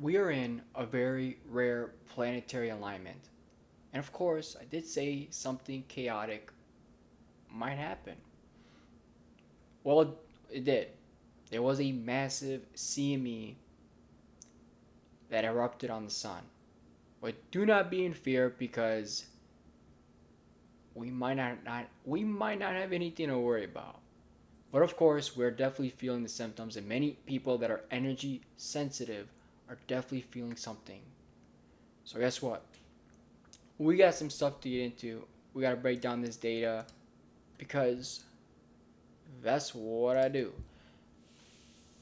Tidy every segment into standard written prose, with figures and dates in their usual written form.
We are in a very rare planetary alignment. And of course, I did say something chaotic might happen. Well, it did. There was a massive CME that erupted on the sun. But do not be in fear because we might not have anything to worry about. But of course, we're definitely feeling the symptoms, and many people that are energy sensitive are definitely feeling something. So guess what? We got some stuff to get into. We got to break down this data because that's what I do.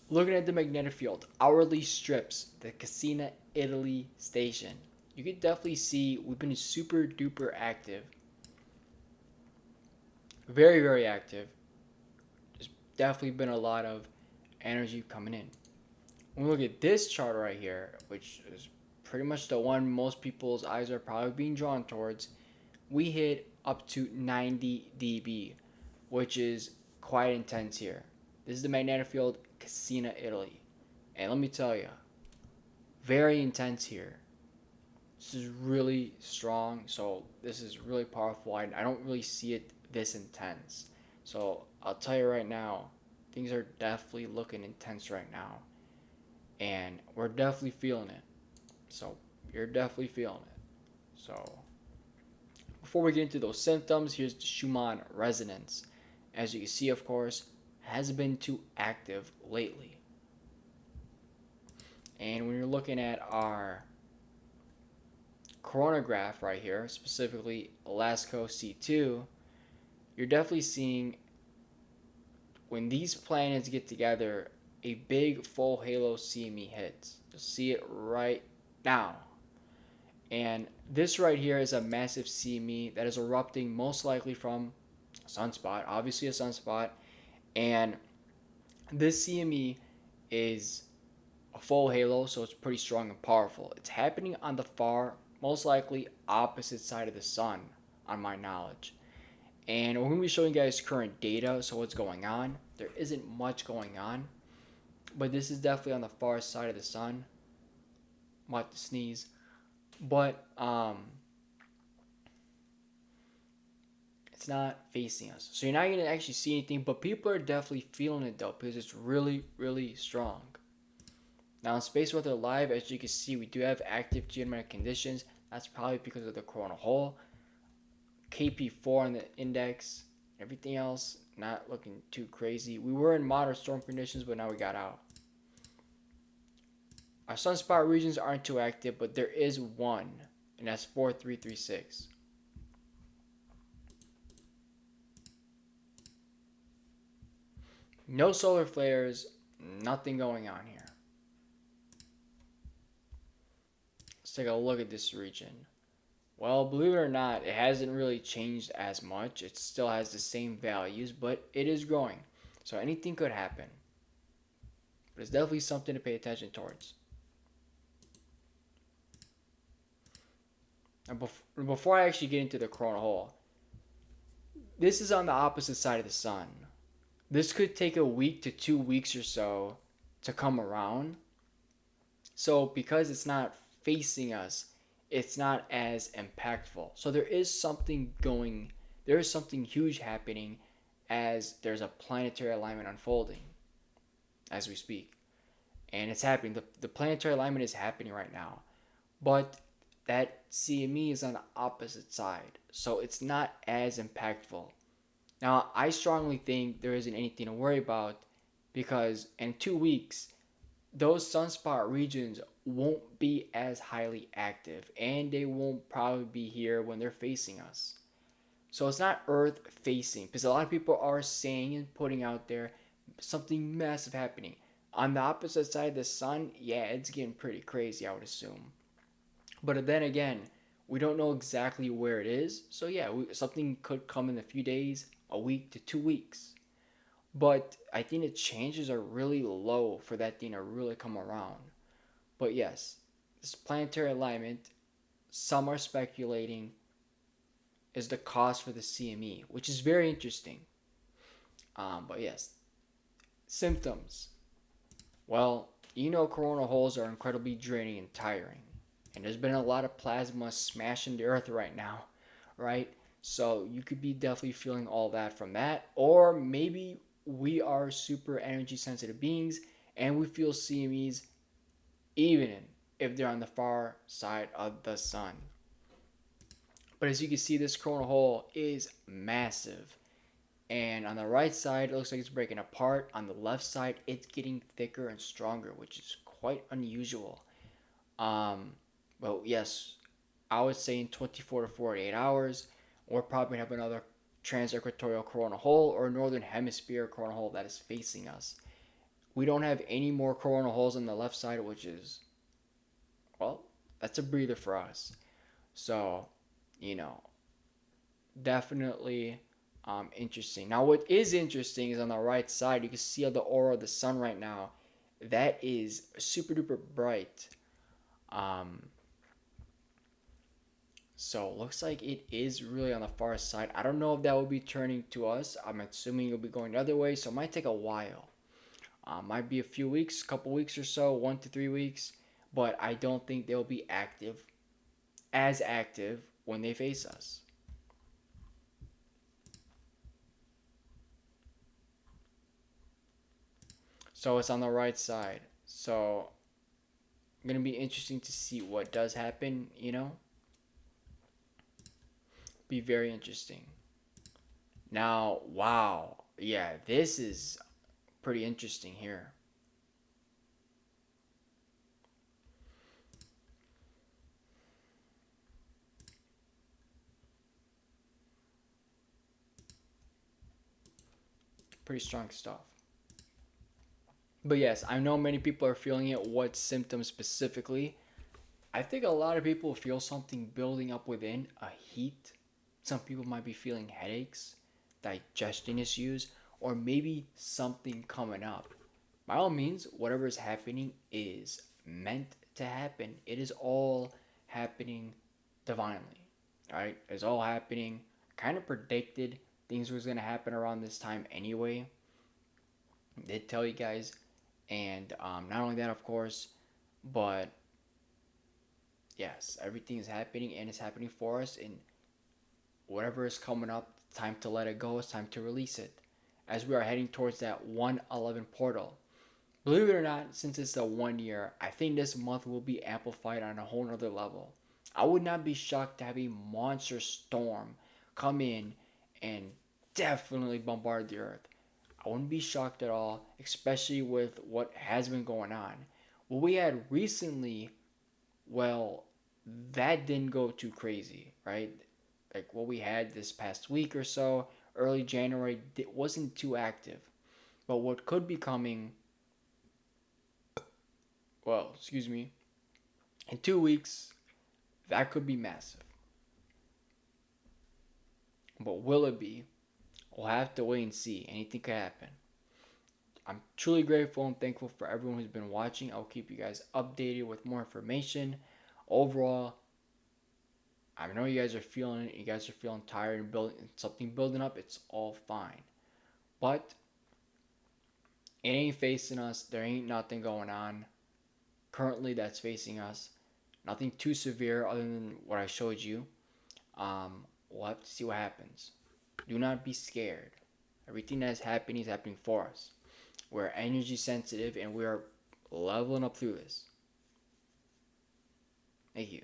Looking at the magnetic field, hourly strips, the Cassina, Italy station. You can definitely see we've been super duper active. Very, very active. There's definitely been a lot of energy coming in. When we look at this chart right here, which is pretty much the one most people's eyes are probably being drawn towards, we hit up to 90 dB, which is quite intense here. This is the magnetic field Cassina, Italy. And let me tell you, very intense here. This is really strong, so this is really powerful. I don't really see it this intense. So I'll tell you right now, things are definitely looking intense right now. And we're definitely feeling it. So you're definitely feeling it. So before we get into those symptoms, here's the Schumann resonance. As you can see, of course, hasn't been too active lately. And when you're looking at our coronagraph right here, specifically LASCO C2, you're definitely seeing when these planets get together, a big full halo CME hits. You'll see it right now. And this right here is a massive CME that is erupting most likely from a sunspot, obviously a sunspot. And this CME is a full halo, so it's pretty strong and powerful. It's happening on the far, most likely opposite side of the sun, on my knowledge. And we're going to be showing you guys current data, so what's going on. There isn't much going on, but this is definitely on the far side of the sun. I'm about to sneeze. But it's not facing us. So you're not going to actually see anything, but people are definitely feeling it though, because it's really, really strong. Now in Space Weather Live, as you can see, we do have active geomagnetic conditions. That's probably because of the coronal hole. KP4 on the index. Everything else not looking too crazy. We were in moderate storm conditions, but now we got out. Our sunspot regions aren't too active, but there is one, and that's 4336. No solar flares, nothing going on here. Let's take a look at this region. Well, believe it or not, it hasn't really changed as much. It still has the same values, but it is growing. So anything could happen. But it's definitely something to pay attention towards. And before I actually get into the coronal hole, this is on the opposite side of the sun. This could take a week to 2 weeks or so to come around. So because it's not facing us, it's not as impactful. So there is something huge happening as there's a planetary alignment unfolding as we speak. And it's happening. The planetary alignment is happening right now. But that CME is on the opposite side. So it's not as impactful. Now, I strongly think there isn't anything to worry about because in 2 weeks, those sunspot regions won't be as highly active and they won't probably be here when they're facing us. So it's not Earth facing because a lot of people are saying and putting out there something massive happening. On the opposite side of the sun, yeah, it's getting pretty crazy, I would assume. But then again, we don't know exactly where it is. So yeah, something could come in a few days, a week to 2 weeks. But I think the chances are really low for that thing to really come around. But yes, this planetary alignment, some are speculating, is the cause for the CME, which is very interesting. But yes, symptoms. Well, you know, coronal holes are incredibly draining and tiring. And there's been a lot of plasma smashing the earth right now, right? So you could be definitely feeling all that from that. Or maybe we are super energy sensitive beings and we feel CMEs even if they're on the far side of the sun. But as you can see, this coronal hole is massive. And on the right side, it looks like it's breaking apart. On the left side, it's getting thicker and stronger, which is quite unusual. Um, well, yes, I would say in 24 to 48 hours, we're probably going to have another transequatorial coronal hole or northern hemisphere coronal hole that is facing us. We don't have any more coronal holes on the left side, which is, well, that's a breather for us. So, you know, definitely interesting. Now, what is interesting is on the right side, you can see the aura of the sun right now. That is super duper bright. Um, so looks like it is really on the far side. I don't know if that will be turning to us. I'm assuming it'll be going the other way, so it might take a while. Might be a few weeks, couple weeks or so, 1 to 3 weeks. But I don't think they'll be as active when they face us. So it's on the right side. So gonna be interesting to see what does happen. Be very interesting. Now, wow, yeah, this is pretty interesting here. Pretty strong stuff. But yes, I know many people are feeling it. What symptoms specifically? I think a lot of people feel something building up within, a heat. Some people might be feeling headaches, digestion issues, or maybe something coming up. By all means, whatever is happening is meant to happen. It is all happening divinely. Right? It's all happening. Kind of predicted things was gonna happen around this time anyway. Did tell you guys, and not only that, of course, but yes, everything is happening and it's happening for us. And whatever is coming up, it's time to let it go. It's time to release it, as we are heading towards that 111 portal. Believe it or not, since it's a 1 year, I think this month will be amplified on a whole nother level. I would not be shocked to have a monster storm come in and definitely bombard the earth. I wouldn't be shocked at all, especially with what has been going on. What we had recently, well, that didn't go too crazy, right? Like what we had this past week or so, early January, it wasn't too active. But what could be coming, well, excuse me, in 2 weeks, that could be massive. But will it be? We'll have to wait and see. Anything could happen. I'm truly grateful and thankful for everyone who's been watching. I'll keep you guys updated with more information. Overall, I know you guys are feeling it. You guys are feeling tired and building something building up. It's all fine, but it ain't facing us. There ain't nothing going on currently that's facing us. Nothing too severe other than what I showed you. We'll have to see what happens. Do not be scared. Everything that's happening is happening for us. We're energy sensitive and we are leveling up through this. Thank you.